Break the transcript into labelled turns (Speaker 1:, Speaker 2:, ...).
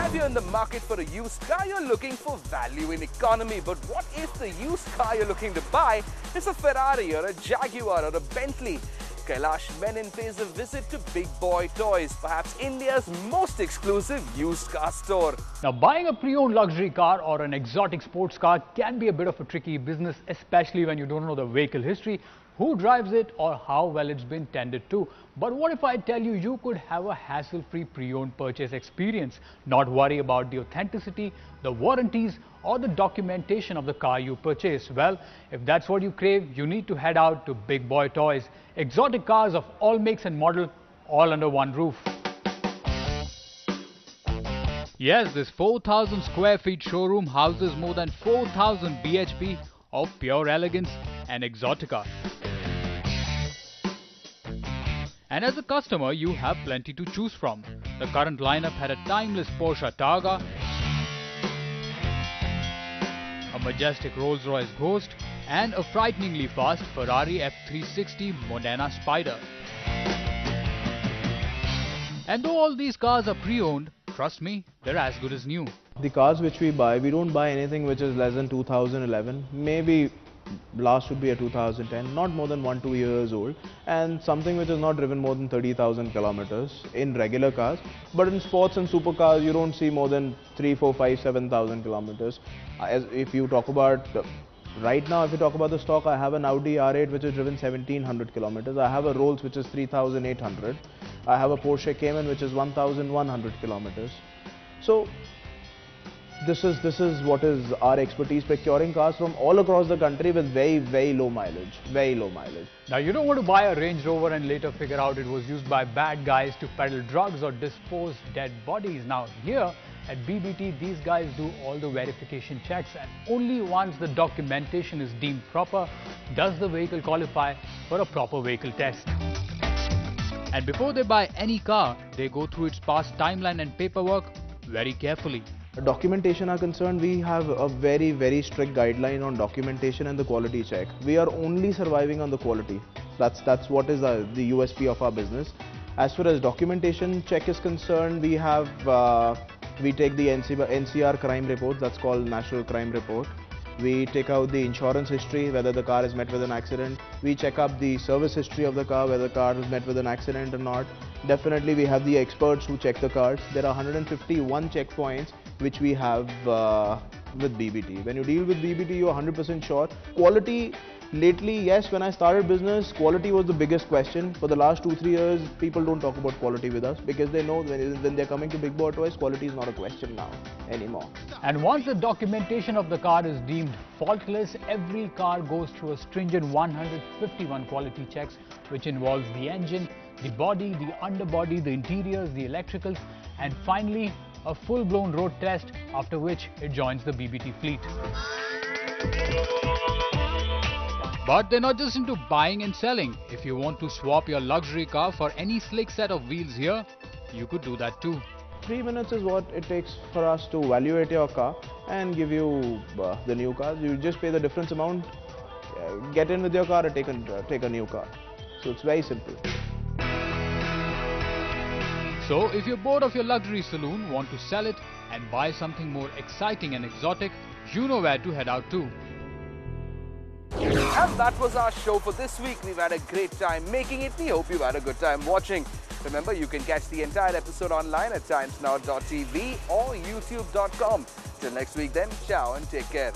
Speaker 1: if you're in the market for a used car, you're looking for value in economy. But what if the used car you're looking to buy is a Ferrari or a Jaguar or a Bentley? Kailash Menon pays a visit to Big Boy Toys, perhaps India's most exclusive used car store.
Speaker 2: Now, buying a pre-owned luxury car or an exotic sports car can be a bit of a tricky business, especially when you don't know the vehicle history, who drives it or how well it's been tended to. But what if I tell you you could have a hassle-free pre-owned purchase experience, not worry about the authenticity, the warranties or the documentation of the car you purchase? Well, if that's what you crave, you need to head out to Big Boy Toys. Exotic cars of all makes and model, all under one roof. Yes, this 4,000 square feet showroom houses more than 4,000 bhp of pure elegance and exotica. And as a customer, you have plenty to choose from. The current lineup had a timeless Porsche Targa, a majestic Rolls-Royce Ghost, and a frighteningly fast Ferrari F360 Modena Spider. And though all these cars are pre-owned, trust me, they're as good as new.
Speaker 3: The cars which we buy, we don't buy anything which is less than 2011. Maybe last would be a 2010, not more than 1-2 years old, and something which is not driven more than 30,000 kilometers in regular cars. But in sports and supercars, you don't see more than 3, 4, 5, 7,000 kilometers. If you talk about right now, if you talk about the stock, I have an Audi R8 which is driven 1,700 kilometers. I have a Rolls which is 3,800. I have a Porsche Cayman which is 1,100 kilometers. So this is what is our expertise, procuring cars from all across the country with very low mileage,
Speaker 2: Now, you don't want to buy a Range Rover and later figure out it was used by bad guys to peddle drugs or dispose dead bodies. Now, here at BBT, these guys do all the verification checks, and only once the documentation is deemed proper does the vehicle qualify for a proper vehicle test. And before they buy any car, they go through its past timeline and paperwork very carefully.
Speaker 3: Documentation are concerned, we have a very strict guideline on documentation and the quality check. We are only surviving on the quality. That's what is the USP of our business. As far as documentation check is concerned, we have we take the NCR crime report, that's called National Crime Report. We take out the insurance history, whether the car is met with an accident. We check up the service history of the car, whether the car is met with an accident or not. Definitely we have the experts who check the cars. There are 151 checkpoints which we have with BBT. When you deal with BBT, you are 100% sure. Quality, lately, yes, when I started business, quality was the biggest question. For the last 2-3 years, people don't talk about quality with us because they know when they're coming to Big Boy Toys, quality is not a question now anymore.
Speaker 2: And once the documentation of the car is deemed faultless, every car goes through a stringent 151 quality checks, which involves the engine, the body, the underbody, the interiors, the electricals, and finally a full-blown road test, after which it joins the BBT fleet. But they're not just into buying and selling. If you want to swap your luxury car for any slick set of wheels here, you could do that too.
Speaker 3: 3 minutes is what it takes for us to evaluate your car and give you the new car. You just pay the difference amount, get in with your car and take a new car. So it's very simple.
Speaker 2: So if you're bored of your luxury saloon, want to sell it and buy something more exciting and exotic, you know where to head out to.
Speaker 1: And that was our show for this week. We've had a great time making it. We hope you've had a good time watching. Remember, you can catch the entire episode online at timesnow.tv or youtube.com. Till next week then, ciao and take care.